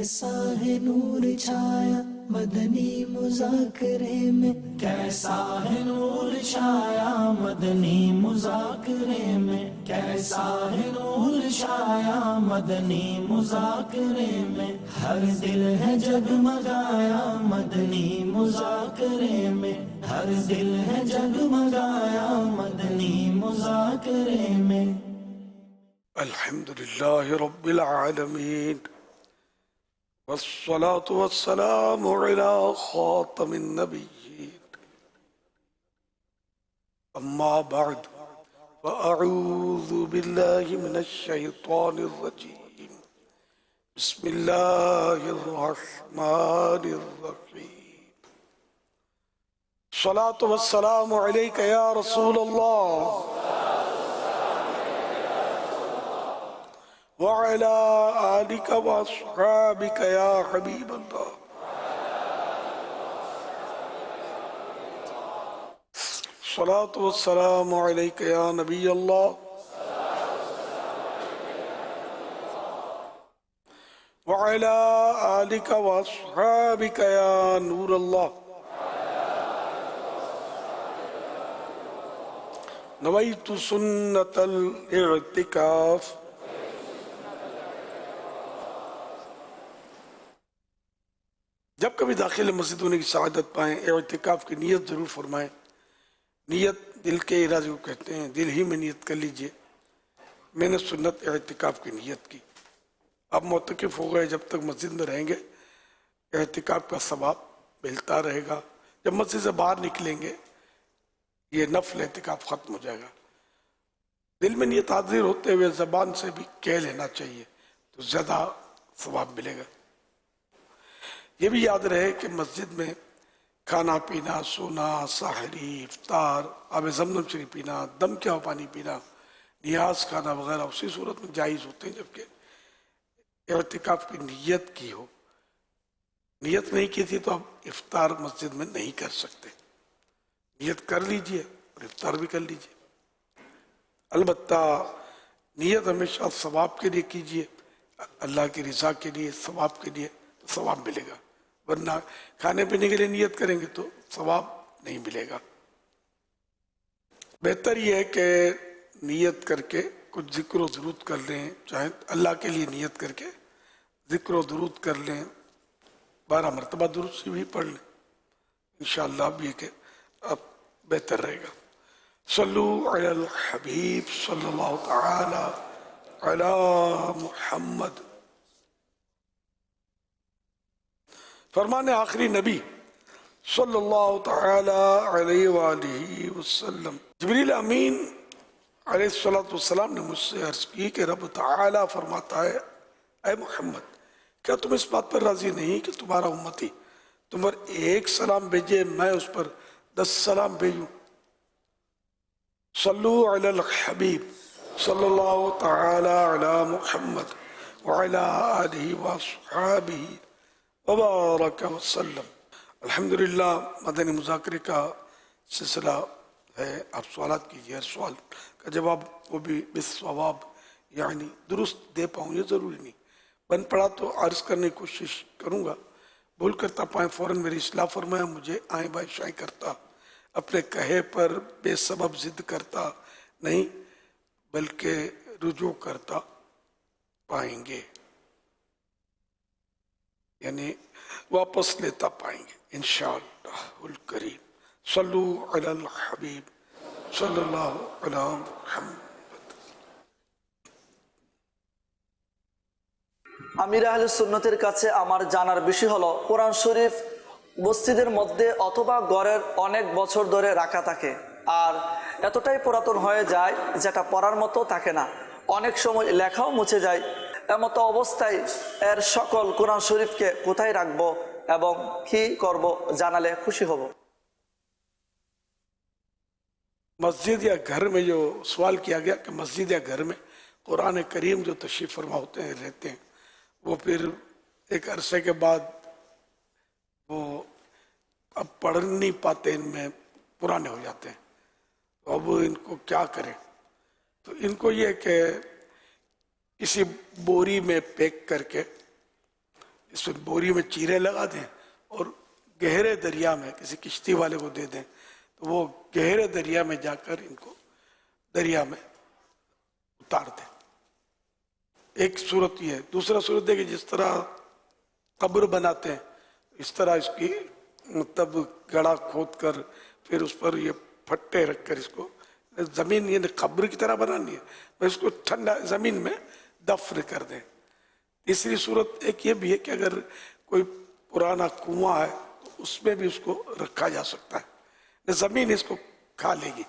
کیسا ہے نور چھایا مدنی مذاکرے میں، کیسا ہے نور چھایا مدنی مذاکرے میں، کیسا ہے نور چھایا مدنی مذاکرے میں، ہر دل ہے جگمگایا مدنی مذاکرے میں، ہر دل ہے جگمگایا مدنی مذاکرے میں۔ الحمدللہ رب العالمین والصلاة والسلام على خاتم النبیین، اما بعد فاعوذ باللہ من الشیطان الرجیم، بسم اللہ الرحمن الرحیم، الصلاة والسلام علیک یا رسول اللہ وعلى آلك وأصحابك يا حبيب الله، الصلاة والسلام عليك يا نبي الله وعلى آلك وأصحابك يا نور الله، نويت سنة الاعتكاف جب کبھی داخل مسجد ہونے کی سعادت پائیں اعتکاف کی نیت ضرور فرمائیں۔ نیت دل کے ارادے کو کہتے ہیں، دل ہی میں نیت کر لیجئے۔ میں نے سنت اعتکاف کی نیت کی، اب معتکف ہو گئے، جب تک مسجد میں رہیں گے اعتکاف کا ثواب ملتا رہے گا، جب مسجد سے باہر نکلیں گے یہ نفل اعتکاف ختم ہو جائے گا۔ دل میں نیت حاضر ہوتے ہوئے زبان سے بھی کہہ لینا چاہیے تو زیادہ ثواب ملے گا۔ یہ بھی یاد رہے کہ مسجد میں کھانا پینا، سونا، سحری، افطار، آب زمزم شریف پینا، دم کیا ہوا پانی پینا، نیاز کھانا وغیرہ اسی صورت میں جائز ہوتے ہیں جبکہ اعتکاف کی نیت کی ہو۔ نیت نہیں کی تھی تو اب افطار مسجد میں نہیں کر سکتے، نیت کر لیجئے اور افطار بھی کر لیجئے۔ البتہ نیت ہمیشہ ثواب کے لیے کیجئے، اللہ کی رضا کے لیے، ثواب کے لیے، تو ثواب ملے گا، ورنہ کھانے پینے کے لیے نیت کریں گے تو ثواب نہیں ملے گا۔ بہتر یہ ہے کہ نیت کر کے کچھ ذکر و درود کر لیں، چاہے اللہ کے لیے نیت کر کے ذکر و درود کر لیں، 12 مرتبہ درود سے بھی پڑھ لیں، انشاءاللہ اب یہ کہ اب بہتر رہے گا۔ صلو علی الحبیب صلی اللہ تعالی علی محمد۔ فرمان آخری نبی صلی اللہ تعالی علیہ وآلہ وسلم، جبریل امین علیہ السلام نے مجھ سے عرض کی کہ رب تعالی فرماتا ہے، اے محمد کیا تم اس بات پر راضی نہیں کہ تمہارا امتی تم پر ایک سلام بھیجے میں اس پر 10 سلام بھیجوں؟ صلو علی الحبیب صلی اللہ تعالی علی محمد وعلی آلہ وصحابہ وبارک وسلم۔ الحمدللہ مدنی مذاکرے کا سلسلہ ہے، آپ سوالات کیجئے، ہر سوال کا جواب وہ بھی بالصواب یعنی درست دے پاؤں، یہ ضروری نہیں، بن پڑا تو عرض کرنے کی کوشش کروں گا، بھول کرتا پائیں فوراً میری اصلاح فرمائیں، مجھے آئیں بائیں شائیں کرتا، اپنے کہے پر بے سبب ضد کرتا نہیں بلکہ رجوع کرتا پائیں گے، یعنی واپس لیتا پائیں گے انشاءاللہ الکریم۔ صلو علی الحبیب صلی اللہ علی محمد۔ আমির আহলে সুন্নতের কাছে আমার জানার বিষয় হলো কোরআন শরীফ মসজিদের মধ্যে অথবা ঘরের অনেক বছর ধরে রাখা থাকে আর এতটাই পুরাতন হয়ে যায় যেটা পড়ার মতো থাকে না, অনেক সময় লেখাও মুছে যায়। এমতো অবস্থায় এর সকল কোরআন শরীফকে কোথায় রাখবো এবং কি করব জানালে খুশি হব। مسجد یا گھر میں جو سوال کیا گیا کہ مسجد یا گھر میں قرآن کریم جو تشریف فرما ہوتے ہیں رہتے ہیں وہ پھر ایک عرصے کے بعد وہ اب پڑھ نہیں پاتے، ان میں پرانے ہو جاتے ہیں، تو اب ان کو کیا کریں؟ تو ان کو یہ کہ کسی بوری میں پیک کر کے اس میں بوری میں چیرے لگا دیں اور گہرے دریا میں کسی کشتی والے کو دے دیں تو وہ گہرے دریا میں جا کر ان کو دریا میں اتار دیں. ایک صورت یہ ہے. دوسرا صورت ہے کہ جس طرح قبر بناتے ہیں اس طرح اس کی مطلب گڑھا کھود کر پھر اس پر یہ پھٹے رکھ کر اس کو زمین یہ قبر کی طرح بنانی ہے بس اس کو ٹھنڈا زمین میں دفن کر دیں. تیسری صورت ایک یہ بھی ہے کہ اگر کوئی پرانا کنواں ہے تو اس میں بھی اس کو رکھا جا سکتا ہے, زمین اس کو کھا لے گی.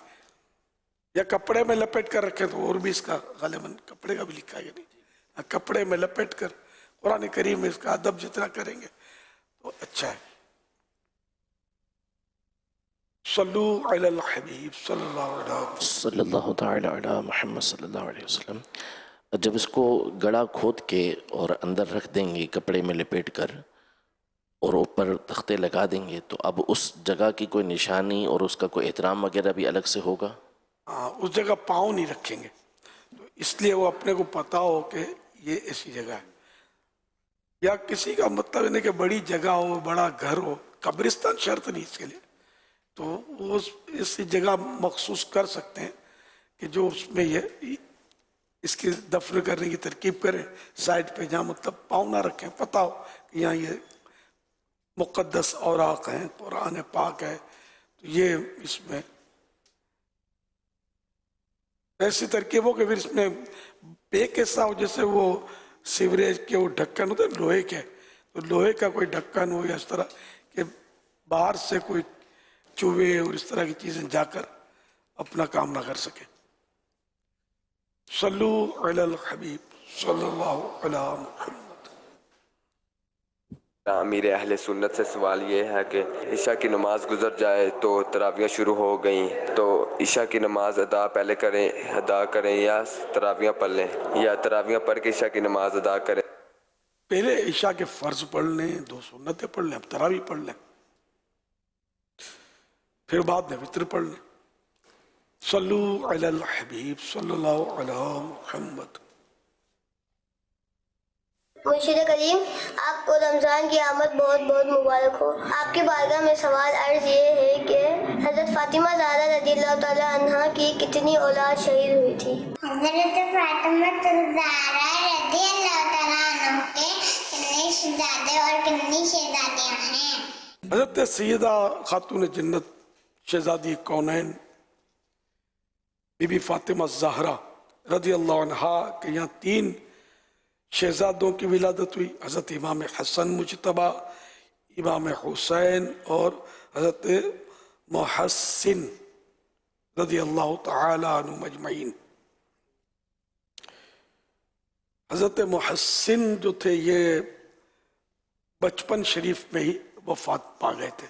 یا کپڑے میں لپیٹ کر رکھیں تو اور بھی اس کا غالباً کپڑے کا بھی لکھا ہے نہیں, کپڑے میں لپیٹ کر قرآن کریم میں اس کا ادب جتنا کریں گے تو اچھا ہے. صلو علی الحبیب صلی اللہ علیہ وسلم. صلی اللہ تعالی علی محمد صلی اللہ علیہ وسلم. جب اس کو گڑھا کھود کے اور اندر رکھ دیں گے کپڑے میں لپیٹ کر اور اوپر تختے لگا دیں گے تو اب اس جگہ کی کوئی نشانی اور اس کا کوئی احترام وغیرہ بھی الگ سے ہوگا؟ ہاں, اس جگہ پاؤں نہیں رکھیں گے تو اس لیے وہ اپنے کو پتا ہو کہ یہ ایسی جگہ ہے. یا کسی کا مطلب نہیں کہ بڑی جگہ ہو بڑا گھر ہو, قبرستان شرط نہیں اس کے لیے, تو وہ اس جگہ مخصوص کر سکتے ہیں کہ جو اس میں یہ اس کی دفن کرنے کی ترکیب کریں سائڈ پہ جہاں مطلب پاؤں نہ رکھیں, پتہ ہو کہ یہاں یہ مقدس اوراق ہیں قرآن پاک ہے تو یہ اس میں ایسی ترکیب ہو کہ پھر اس میں پیک ایسا ہو جیسے وہ سیوریج کے وہ ڈھکن ہوتے ہیں لوہے کے, تو لوہے کا کوئی ڈھکن ہو یا اس طرح کہ باہر سے کوئی چوہے اور اس طرح کی چیزیں جا کر اپنا کام نہ کر سکیں. صلو علی الحبیب صلی اللہ علی محمد. امیر اہل سنت سے سوال یہ ہے کہ عشاء کی نماز گزر جائے تو تراویح شروع ہو گئیں تو عشاء کی نماز ادا کریں یا تراویح پڑھ لیں, یا تراویح پڑھ کے عشاء کی نماز ادا کریں؟ پہلے عشاء کے فرض پڑھ لیں, 2 سنتیں پڑھ لیں, اب تراویح پڑھ لیں, پھر بعد میں وتر پڑھ لیں. صلو علی الحبیب صلی اللہ علی محمد. مرشد کریم آپ کو رمضان کی آمد بہت بہت مبارک ہو. آپ کی بارگاہ میں سوال عرض یہ ہے کہ حضرت فاطمہ زہرا رضی اللہ تعالیٰ عنہ کی کتنی اولاد شہید ہوئی تھی؟ حضرت فاطمہ زہرا رضی اللہ تعالیٰ عنہ کے کتنے شہزادے اور کتنی شہزادیاں ہیں؟ حضرت سیدہ خاتون جنت شہزادی کونین بی بی فاطمہ زہرا رضی اللہ عنہا کہ یہاں 3 شہزادوں کی ولادت ہوئی, حضرت امام حسن مجتبی, امام حسین اور حضرت محسن رضی اللہ تعالی عنہ مجمعین. حضرت محسن جو تھے یہ بچپن شریف میں ہی وفات پا گئے تھے.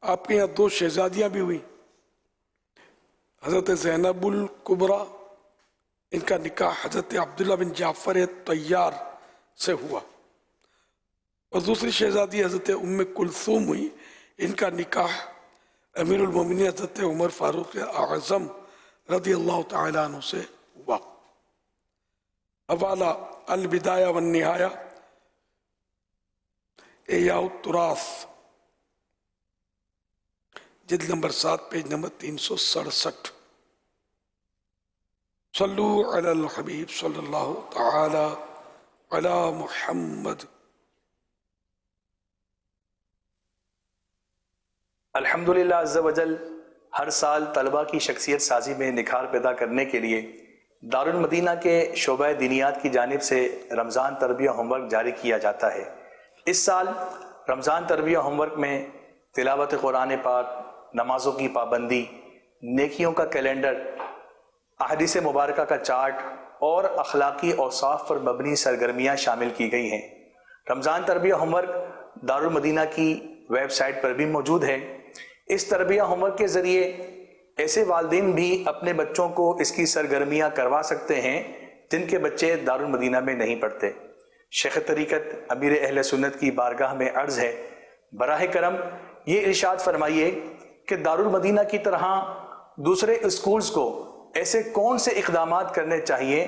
آپ کے یہاں 2 شہزادیاں بھی ہوئی, حضرت زینب الکبریٰ, ان کا نکاح حضرت عبداللہ بن جعفر طیار سے ہوا, اور دوسری شہزادی حضرت ام کلثوم ہوئی, ان کا نکاح امیر المومنین حضرت عمر فاروق اعظم رضی اللہ تعالی عنہ سے ہوا. حوالہ البدایہ والنہایہ احیاء التراث جلد نمبر 7 پیج نمبر 367. صلو علی الحبیب صلی اللہ تعالی علی محمد. الحمدللہ عز و جل ہر سال طلبہ کی شخصیت سازی میں نکھار پیدا کرنے کے لیے دارالمدینہ کے شعبہ دینیات کی جانب سے رمضان تربیہ ہوم ورک جاری کیا جاتا ہے. اس سال رمضان تربیہ ہوم ورک میں تلاوت قرآن پاک, نمازوں کی پابندی, نیکیوں کا کیلنڈر, احادیث مبارکہ کا چارٹ اور اخلاقی اوصاف پر مبنی سرگرمیاں شامل کی گئی ہیں. رمضان تربیہ ہوم ورک دارالمدینہ کی ویب سائٹ پر بھی موجود ہے. اس تربیہ ہوم ورک کے ذریعے ایسے والدین بھی اپنے بچوں کو اس کی سرگرمیاں کروا سکتے ہیں جن کے بچے دارالمدینہ میں نہیں پڑھتے. شیخ طریقت امیر اہل سنت کی بارگاہ میں عرض ہے, براہ کرم یہ ارشاد فرمائیے کہ دارالمدینہ کی طرح دوسرے اسکولز کو ایسے کون سے اقدامات کرنے چاہیے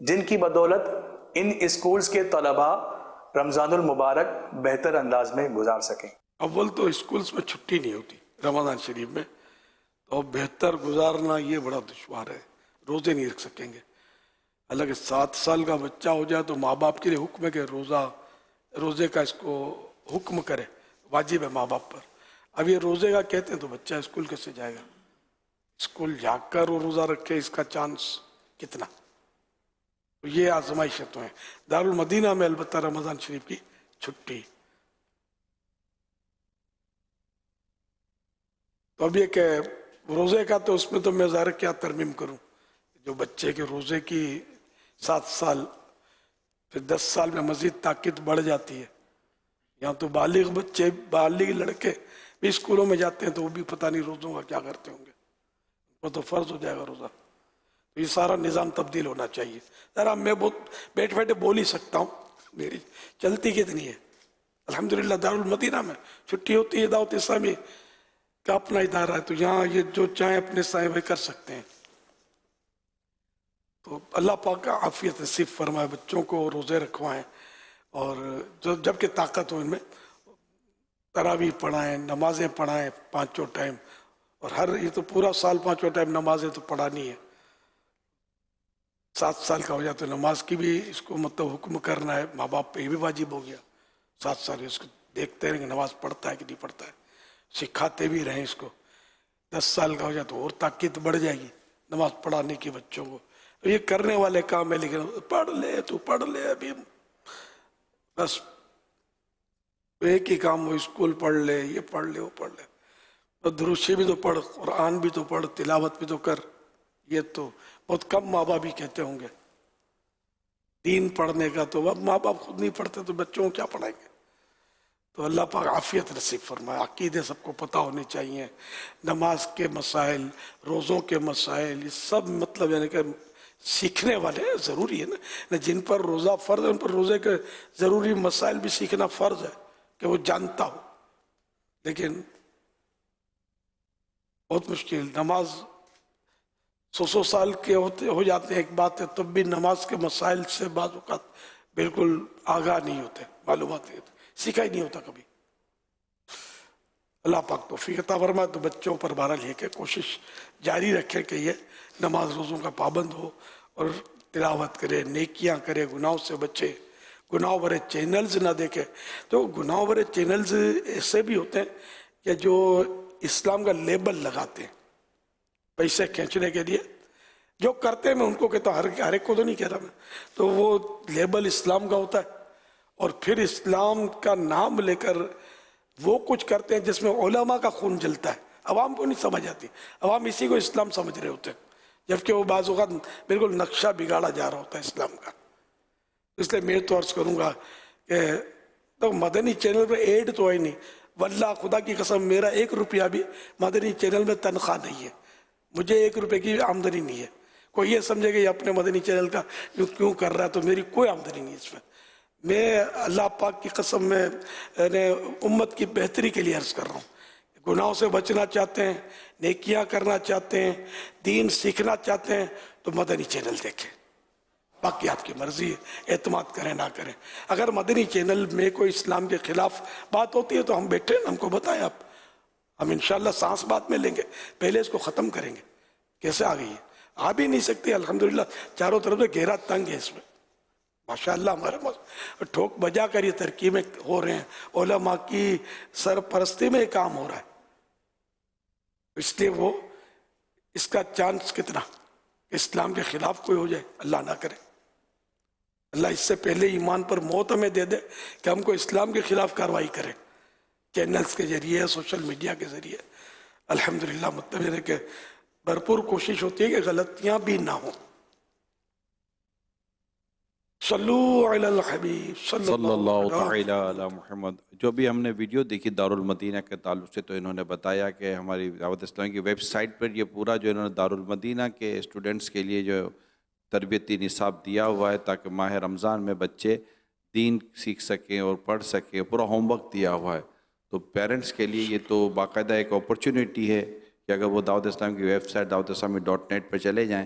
جن کی بدولت ان اسکولز کے طلباء رمضان المبارک بہتر انداز میں گزار سکیں۔ اول تو اسکولز میں چھٹی نہیں ہوتی رمضان شریف میں، تو بہتر گزارنا یہ بڑا دشوار ہے، روزے نہیں رکھ سکیں گے۔ حالانکہ 7 سال کا بچہ ہو جائے تو ماں باپ کے لیے حکم ہے کہ روزے کا اس کو حکم کرے، واجب ہے ماں باپ پر۔ اب یہ روزے کا کہتے ہیں تو بچہ اسکول کیسے جائے گا؟ اسکول جا کر وہ روزہ رکھے، اس کا چانس کتنا؟ تو یہ آزمائشیں تو ہیں۔ دارالمدینہ میں البتہ رمضان شریف کی چھٹی۔ تو اب یہ کہ روزے کا تو اس میں تو میں ظاہر کیا ترمیم کروں، جو بچے کے روزے کی 7 سال پھر 10 سال میں مزید طاقت بڑھ جاتی ہے۔ یہاں تو بالغ بچے، بالغ لڑکے بھی اسکولوں میں جاتے ہیں تو وہ بھی پتہ نہیں روزوں کا کیا کرتے ہوں گے، وہ تو فرض ہو جائے گا روزہ۔ تو یہ سارا نظام تبدیل ہونا چاہیے۔ ذرا میں بہت بیٹھ بیٹھے بول ہی سکتا ہوں، میری چلتی کتنی ہے۔ الحمدللہ دارالمدینہ میں چھٹی ہوتی ہے، دعوت اسلامی کا اپنا ادارہ ہے، تو یہاں یہ جو چاہیں اپنے سائے وہ کر سکتے ہیں۔ تو اللہ پاک کا عافیت نصیب فرمائے، بچوں کو روزے رکھوائیں، اور جب کہ طاقت ہو ان میں تراویح پڑھائیں، نمازیں پڑھائیں 5 ٹائم، اور یہ تو پورا سال 5 ٹائم نمازیں تو پڑھانی ہے۔ 7 سال کا ہو جائے تو نماز کی بھی اس کو مطلب حکم کرنا ہے، ماں باپ پہ یہ بھی واجب ہو گیا۔ 7 سال اس کو دیکھتے رہیں کہ نماز پڑھتا ہے کہ نہیں پڑھتا ہے، سکھاتے بھی رہیں اس کو۔ 10 سال کا ہو جائے تو اور طاقت بڑھ جائے گی نماز پڑھانے کی بچوں کو۔ تو یہ کرنے والے کام ہے، لیکن پڑھ لے تو پڑھ لے، ابھی بس ایک ہی کام ہو، اسکول پڑھ لے، یہ پڑھ لے، وہ پڑھ لے، تو دروشی بھی تو پڑھ، قرآن بھی تو پڑھ، تلاوت بھی تو کر۔ یہ تو بہت کم ماں باپ ہی کہتے ہوں گے دین پڑھنے کا، تو اب ماں باپ خود نہیں پڑھتے تو بچوں کو کیا پڑھائیں گے؟ تو اللہ پاک عافیت نصیب فرمائے۔ عقیدے سب کو پتہ ہونے چاہیے، نماز کے مسائل، روزوں کے مسائل، یہ سب مطلب یعنی کہ سیکھنے والے ضروری ہے نا۔ جن پر روزہ فرض ہے ان پر روزے کے ضروری مسائل بھی سیکھنا فرض ہے کہ وہ جانتا ہو، لیکن بہت مشکل۔ نماز 100 سال کے ہو جاتے ہیں ایک بات ہے، تب بھی نماز کے مسائل سے بعض اوقات بالکل آگاہ نہیں ہوتے، معلومات نہیں ہوتے، سیکھا ہی نہیں ہوتا کبھی۔ اللہ پاک توفیق عطا فرمائے۔ تو بچوں پر بہرحال یہ کہ کوشش جاری رکھے کہ یہ نماز روزوں کا پابند ہو اور تلاوت کرے، نیکیاں کرے، گناہوں سے بچے، گناہ بھرے چینلز نہ دیکھے۔ تو گناہ بھرے چینلز ایسے بھی ہوتے ہیں کہ جو اسلام کا لیبل لگاتے ہیں پیسے کھینچنے کے لیے، جو کرتے ہیں میں ان کو کہتا ہوں، ہر ایک کو تو نہیں کہہ رہا میں، تو وہ لیبل اسلام کا ہوتا ہے، اور پھر اسلام کا نام لے کر وہ کچھ کرتے ہیں جس میں علماء کا خون جلتا ہے۔ عوام کو نہیں سمجھ آتی، عوام اسی کو اسلام سمجھ رہے ہوتے ہیں، جبکہ وہ بعض اوقات بالکل نقشہ بگاڑا جا رہا ہوتا ہے اسلام کا۔ اس لیے میں تو عرض کروں گا کہ تو مدنی چینل پہ ایڈ تو ہے نہیں، واللہ خدا کی قسم میرا 1 روپیہ بھی مدنی چینل میں تنخواہ نہیں ہے، مجھے 1 روپے کی آمدنی نہیں ہے۔ کوئی یہ سمجھے کہ یہ اپنے مدنی چینل کا کیوں کر رہا ہے، تو میری کوئی آمدنی نہیں ہے اس میں۔ میں اللہ پاک کی قسم میں امت کی بہتری کے لیے عرض کر رہا ہوں، گناہوں سے بچنا چاہتے ہیں، نیکیاں کرنا چاہتے ہیں، دین سیکھنا چاہتے ہیں تو مدنی چینل دیکھیں، باقی آپ کی مرضی ہے، اعتماد کریں نہ کریں۔ اگر مدنی چینل میں کوئی اسلام کے خلاف بات ہوتی ہے تو ہم بیٹھے، ہم کو بتائیں، آپ ہم انشاءاللہ سانس بات میں لیں گے، پہلے اس کو ختم کریں گے۔ کیسے آ گئی ہے؟ آ بھی نہیں سکتی، الحمدللہ چاروں طرف سے گہرا تنگ ہے اس میں، ماشاءاللہ ہمارے ٹھوک بجا کر یہ ترکیبیں ہو رہے ہیں، علماء کی سرپرستی میں یہ کام ہو رہا ہے، اس لیے وہ اس کا چانس کتنا اسلام کے خلاف کوئی ہو جائے، اللہ نہ کرے۔ اللہ اس سے پہلے ایمان پر موت ہمیں دے دے کہ ہم کو اسلام کے خلاف کارروائی کرے، چینلز کے ذریعے، سوشل میڈیا کے ذریعے۔ الحمدللہ مطلب ہے کہ بھرپور کوشش ہوتی ہے کہ غلطیاں بھی نہ ہوں۔ صلو علی الحبیب صلی اللہ تعالی علی محمد۔ جو بھی ہم نے ویڈیو دیکھی دارالمدینہ کے تعلق سے، تو انہوں نے بتایا کہ ہماری دعوت اسلامی کی ویب سائٹ پر یہ پورا جو انہوں نے دارالمدینہ کے اسٹوڈنٹس کے لیے جو تربیتی نصاب دیا ہوا ہے تاکہ ماہ رمضان میں بچے دین سیکھ سکیں اور پڑھ سکیں، پورا ہوم ورک دیا ہوا ہے۔ تو پیرنٹس کے لیے یہ تو باقاعدہ ایک اپرچونٹی ہے کہ اگر وہ دعوت اسلامی کی ویب سائٹ دعوت اسلامی .net پر چلے جائیں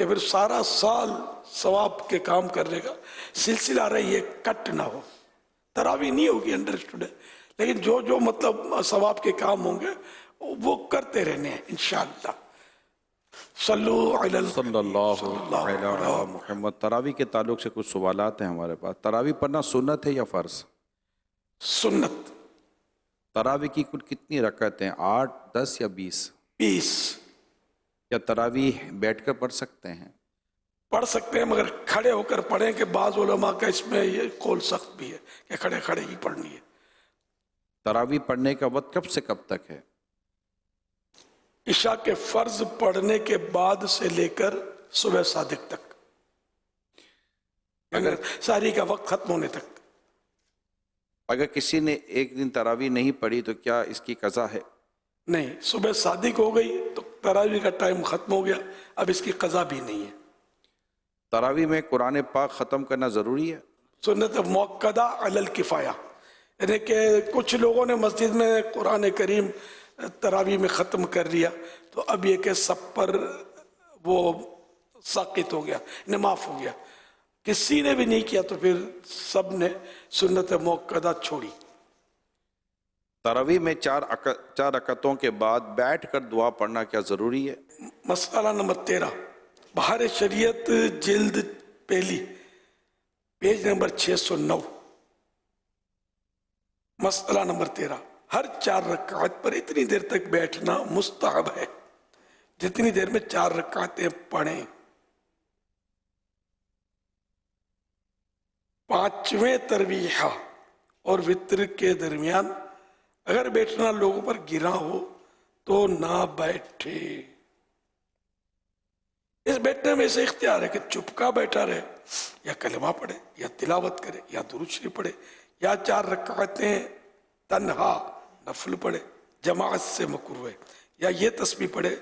کہ پھر سارا سال ثواب کے کام کرنے کا سلسلہ رہی ہے، کٹ نہ ہو. تراویح نہیں ہوگی، انڈرسٹوڈ ہے، لیکن جو مطلب ثواب کے کام ہوں گے وہ کرتے رہنے ہیں انشاءاللہ. صلی اللہ علیہ محمد. تراویح کے تعلق سے کچھ سوالات ہیں ہمارے پاس. تراویح پڑھنا سنت ہے یا فرض؟ سنت. تراویح کی کل کتنی رکعتیں ہیں؟ 8، 10 یا 20؟ 20. کیا تراویح بیٹھ کر پڑھ سکتے ہیں؟ پڑھ سکتے ہیں، مگر کھڑے ہو کر پڑھیں کہ بعض علماء کا اس میں یہ قول سخت بھی ہے کہ کھڑے کھڑے ہی پڑھنی ہے. تراویح پڑھنے کا وقت کب سے کب تک ہے؟ عشاء کے فرض پڑھنے کے بعد سے لے کر صبح صادق تک، اگر ساری کا وقت ختم ہونے تک. اگر کسی نے ایک دن تراویح نہیں پڑھی تو کیا اس کی قضا ہے؟ نہیں، صبح صادق ہو گئی تو تراویح کا ٹائم ختم ہو گیا، اب اس کی قضا بھی نہیں ہے. تراویح میں قرآن پاک ختم کرنا ضروری ہے؟ سنت موقدہ علی الکفایہ، یعنی کہ کچھ لوگوں نے مسجد میں قرآن کریم تراویح میں ختم کر لیا تو اب یہ کہ سب پر وہ ساقط ہو گیا، معاف ہو گیا. کسی نے بھی نہیں کیا تو پھر سب نے سنت موقدہ چھوڑی. تراویح میں 4 رکعتوں کے بعد بیٹھ کر دعا پڑھنا کیا ضروری ہے؟ مسئلہ نمبر 13، بہار شریعت جلد پہلی، پیج نمبر 609. مسئلہ نمبر 13، ہر 4 رکعت پر اتنی دیر تک بیٹھنا مستحب ہے جتنی دیر میں 4 رکعتیں پڑھیں. 5ویں تراویح اور وتر کے درمیان اگر بیٹھنا لوگوں پر گرا ہو تو نہ بیٹھے. اس بیٹھنے میں سے اختیار ہے کہ چپکا بیٹھا رہے، یا کلمہ پڑھے، یا تلاوت کرے، یا درود شریف پڑھے، یا 4 رکعتیں تنہا نفل پڑھے جماعت سے مکروہ ہے، یا یہ تسبیح پڑھے،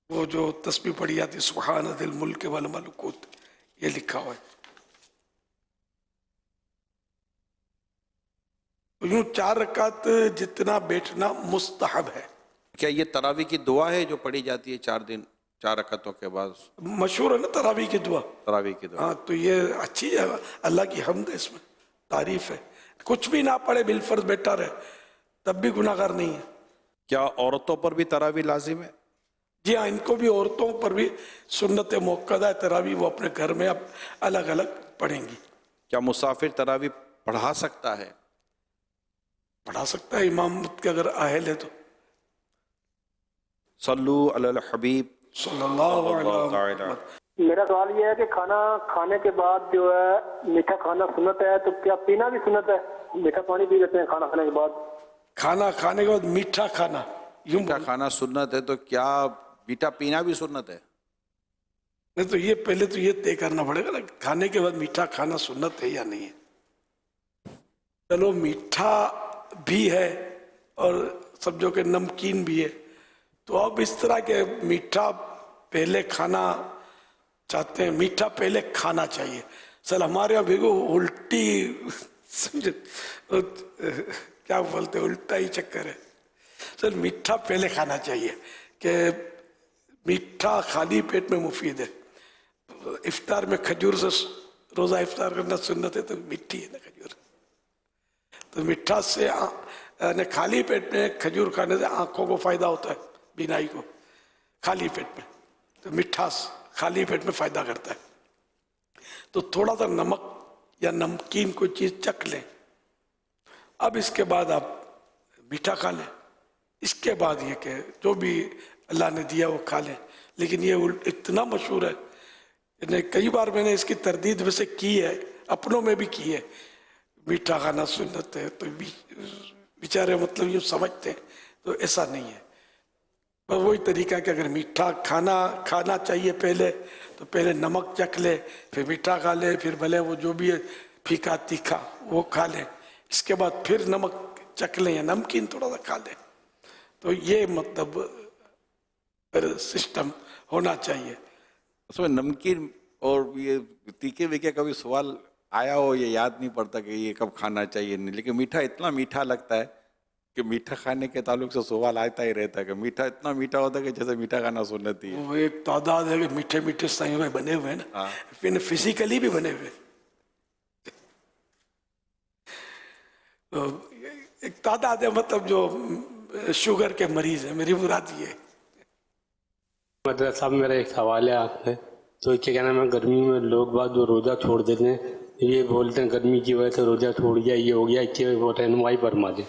وہ جو تسبیح پڑھی جاتی سبحان ذی الملک والملکوت، یہ لکھا ہوا ہے. یوں 4 رکعت جتنا بیٹھنا مستحب ہے. کیا یہ تراویح کی دعا ہے جو پڑھی جاتی ہے 4 رکعتوں کے بعد؟ مشہور ہے نا تراویح کی دعا. تراویح کی دعا. ہاں تو یہ اچھی ہے، اللہ کی حمد ہے، اس میں تعریف ہے. کچھ بھی نہ پڑھے بالفرض بیٹھا رہے تب بھی گناہ گار نہیں ہے. کیا عورتوں پر بھی تراویح لازم ہے؟ جی ہاں، ان کو بھی عورتوں پر بھی سنت موقدہ تراویح وہ اپنے گھر میں اب الگ الگ پڑھیں گی. کیا مسافر تراویح پڑھا سکتا ہے؟ پڑھا سکتا ہے، امامت کے اگر اہل ہے تو. صلو علی الحبیب صلی اللہ علیہ وسلم. میرا سوال یہ ہے کہ کھانا کھانے کے بعد جو ہے میٹھا کھانا سنت ہے، تو کیا پینا بھی سنت ہے؟ میٹھا پانی پی لیتے ہیں کھانا کھانے کے بعد. کھانا کھانے کے بعد میٹھا کھانا، یوں میٹھا کھانا سنت ہے تو کیا میٹھا پینا بھی سنت ہے؟ نہیں تو یہ پہلے تو یہ طے کرنا پڑے گا نا کھانے کے بعد میٹھا کھانا سنت ہے یا نہیں ہے. چلو میٹھا بھی ہے اور سمجھو کہ نمکین بھی ہے، تو اب اس طرح کے میٹھا پہلے کھانا چاہتے ہیں، میٹھا پہلے کھانا چاہیے. سر ہمارے یہاں بھی الٹی سمجھے کیا بولتے الٹا ہی چکر ہے. سر میٹھا پہلے کھانا چاہیے کہ میٹھا خالی پیٹ میں مفید ہے. افطار میں کھجور سے روزہ افطار کرنا سنت ہے تو میٹھی ہے نا کھجور. تو میٹھا سے خالی پیٹ میں کھجور کھانے سے آنکھوں کو فائدہ ہوتا ہے، بینائی کو، خالی پیٹ میں. تو میٹھا خالی پیٹ میں فائدہ کرتا ہے. تو تھوڑا سا نمک یا نمکین کوئی چیز چکھ لیں، اب اس کے بعد آپ میٹھا کھا لیں. اس کے بعد یہ کہ جو بھی اللہ نے دیا وہ کھا لیں. لیکن یہ اتنا مشہور ہے، یعنی کئی بار میں نے اس کی تردید ویسے کی ہے، اپنوں میں بھی کی ہے، میٹھا کھانا سنت ہے، تو بیچارے مطلب یہ سمجھتے ہیں، تو ایسا نہیں ہے. بس وہی طریقہ کہ اگر میٹھا کھانا چاہیے پہلے تو پہلے نمک چکھ لے، پھر میٹھا کھا لے، پھر بھلے وہ جو بھی ہے پھیکا تیکھا وہ کھا لیں، اس کے بعد پھر نمک چکھ لیں یا نمکین تھوڑا سا کھا لیں. تو یہ مطلب سسٹم ہونا چاہیے. اس میں نمکین اور یہ تیکے ویکے کا بھی سوال آیا ہو، یہ یاد نہیں پڑتا کہ یہ کب کھانا چاہیے نہیں، لیکن میٹھا اتنا میٹھا لگتا ہے کہ میٹھا کھانے کے تعلق سے سوال آتا ہی رہتا ہے کہ میٹھا اتنا میٹھا ہوتا ہے کہ جیسے میٹھا کھانا سنت ہی ہے. وہ ایک تعداد ہے کہ میٹھے میٹھے سائیوں میں بنے ہوئے ہیں نا, پھر فزیکلی بھی بنے ہوئے. ایک تعداد ہے مطلب جو شوگر کے مریض ہیں, میری مراد یہ ہے. مدرسہ صاحب میرا ایک سوال ہے آپ سے. تو کیا کہنا ہے, گرمی میں لوگ بعد جو روزہ چھوڑ دیتے ہیں, یہ بولتے ہیں گرمی کی وجہ سے روزہ چھوڑ گیا, یہ ہو گیا, کہ وہ رہنمائی فرما دیں.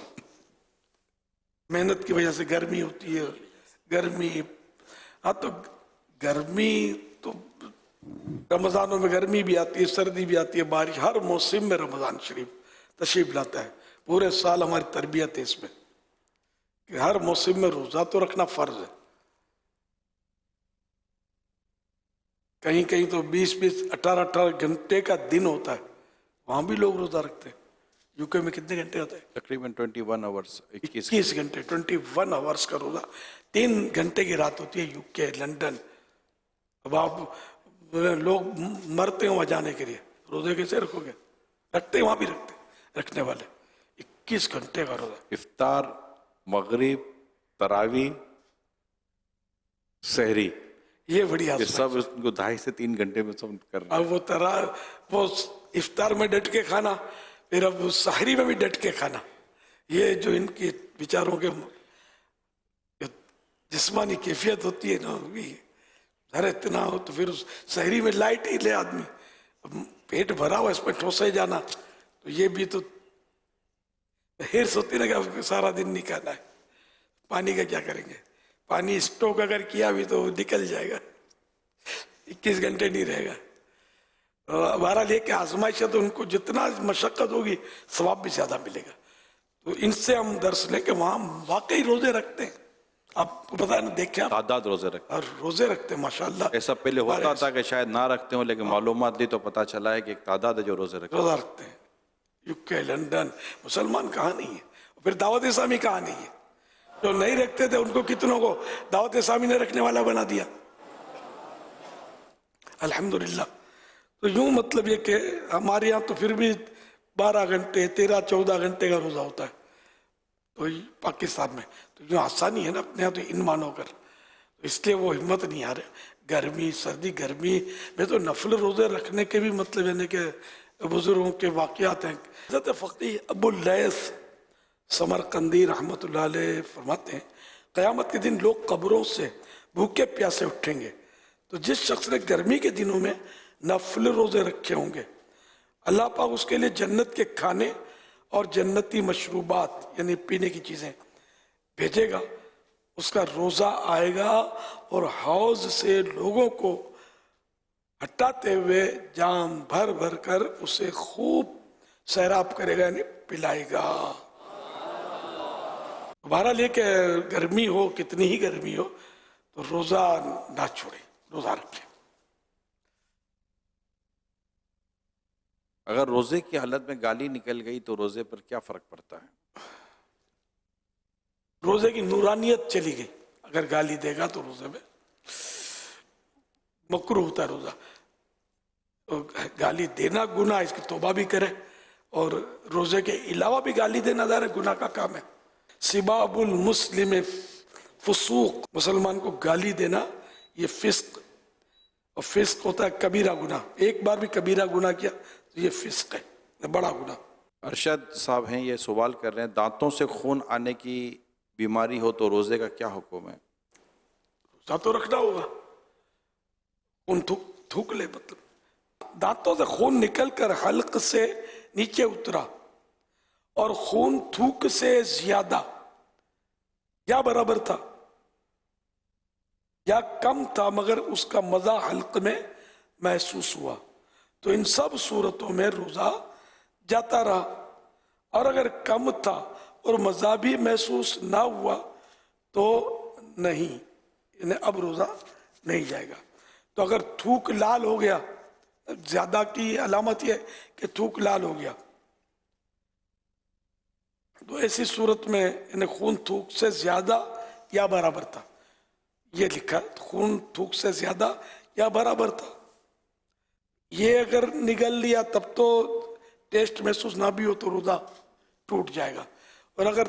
محنت کی وجہ سے گرمی ہوتی ہے, گرمی, ہاں تو گرمی تو رمضانوں میں گرمی بھی آتی ہے, سردی بھی آتی ہے, بارش, ہر موسم میں رمضان شریف تشریف لاتا ہے. پورے سال ہماری تربیت ہے اس میں کہ ہر موسم میں روزہ تو رکھنا فرض ہے. کہیں کہیں تو 20 18 گھنٹے کا دن ہوتا ہے, وہاں بھی لوگ روزہ رکھتے ہیں. یو کے میں کتنے گھنٹے ہوتے ہیں؟ تقریباً 21 آورس, 21 گھنٹے, 21 آورس کا روزہ. 3 گھنٹے کی رات ہوتی ہے یو کے, لنڈن. اب آپ لوگ مرتے ہیں وہاں جانے کے لیے, روزے کیسے رکھو گے؟ رکھتے ہیں, وہاں بھی رکھتے ہیں, رکھنے والے. 21 گھنٹے کا روزہ. افطار, مغرب, تراویح, سحری, یہ بڑی یہ آسان. سب اس کو 2.5 سے 3 گھنٹے میں سب کر رہے ہیں. اب وہ افطار میں ڈٹ کے کھانا, پھر اب سحری میں بھی ڈٹ کے کھانا, یہ جو ان کی بیچاروں کے جسمانی کیفیت ہوتی ہے نا, ہر اتنا ہو تو پھر سحری میں لائٹ ہی لے آدمی, پیٹ بھرا ہوا اس میں ٹھوسے جانا, تو یہ بھی تو ہرس ہوتی نا کہ سارا دن نہیں کھانا ہے. پانی کا کیا کریں گے؟ پانی اسٹوک اگر کیا بھی تو نکل جائے گا, 21 گھنٹے نہیں رہے گا. بہرحال یہ کہ آزمائش ہے تو ان کو جتنا مشقت ہوگی ثواب بھی زیادہ ملے گا. تو ان سے ہم درس لیں کہ وہاں واقعی روزے رکھتے ہیں. آپ کو پتا ہے نا, دیکھیں آپ, تعداد روزے رکھتے اور روزے رکھتے ہیں ماشاءاللہ. ایسا پہلے ہوتا تھا کہ شاید نہ رکھتے ہوں, لیکن معلومات لی تو پتا چلا ہے کہ ایک تعداد ہے جو روزے رکھتے ہیں. روزہ رکھتے ہیں. یو کے, لنڈن, مسلمان کہاں نہیں ہے. پھر دعوت اسلامی کہاں نہیں ہے. جو نہیں رکھتے تھے ان کو کتنوں کو دعوت اسلامی نے رکھنے والا بنا دیا, الحمدللہ. تو یوں مطلب یہ کہ ہمارے یہاں تو پھر بھی 12 گھنٹے 13-14 گھنٹے کا روزہ ہوتا ہے, تو پاکستان میں تو یوں آسانی ہے نا اپنے یہاں, تو ان مانو کر, اس لیے وہ ہمت نہیں آ رہے. گرمی, سردی, گرمی میں تو نفل روزے رکھنے کے بھی مطلب یعنی کہ بزرگوں کے واقعات ہیں. حضرت فقیہ ابو اللیث سمرقندی رحمۃ اللہ علیہ فرماتے ہیں, قیامت کے دن لوگ قبروں سے بھوکے پیاسے اٹھیں گے, تو جس شخص نے گرمی کے دنوں میں نفل روزے رکھے ہوں گے, اللہ پاک اس کے لیے جنت کے کھانے اور جنتی مشروبات یعنی پینے کی چیزیں بھیجے گا. اس کا روزہ آئے گا اور حوض سے لوگوں کو ہٹاتے ہوئے جام بھر بھر کر اسے خوب سیراب کرے گا, یعنی پلائے گا. بہرحال یہ کہ گرمی ہو, کتنی ہی گرمی ہو, تو روزہ نہ چھوڑے, روزہ رکھیں. اگر روزے کی حالت میں گالی نکل گئی تو روزے پر کیا فرق پڑتا ہے؟ روزے کی نورانیت چلی گئی. اگر گالی دے گا تو روزے میں مکروہ ہوتا ہے روزہ. گالی دینا گناہ, اس کی توبہ بھی کرے, اور روزے کے علاوہ بھی گالی دینا ظاہر گناہ کا کام ہے. سباب المسلم فسوق, مسلمان کو گالی دینا یہ فسق, اور فسق ہوتا ہے کبیرہ گناہ. ایک بار بھی کبیرہ گناہ کیا تو یہ فسق ہے, بڑا گناہ. ارشد صاحب ہیں, یہ سوال کر رہے ہیں, دانتوں سے خون آنے کی بیماری ہو تو روزے کا کیا حکم ہے؟ روزہ تو رکھنا ہوگا. خون تھوک لے, مطلب دانتوں سے خون نکل کر حلق سے نیچے اترا اور خون تھوک سے زیادہ یا برابر تھا یا کم تھا, مگر اس کا مزہ حلق میں محسوس ہوا, تو ان سب صورتوں میں روزہ جاتا رہا. اور اگر کم تھا اور مزہ بھی محسوس نہ ہوا تو نہیں, یعنی اب روزہ نہیں جائے گا. تو اگر تھوک لال ہو گیا, زیادہ کی علامت یہ کہ تھوک لال ہو گیا, تو ایسی صورت میں یعنی خون تھوک سے زیادہ یا برابر تھا, یہ لکھا خون تھوک سے زیادہ یا برابر تھا. یہ اگر نگل لیا تب تو ٹیسٹ محسوس نہ بھی ہو تو روزہ ٹوٹ جائے گا. اور اگر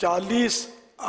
40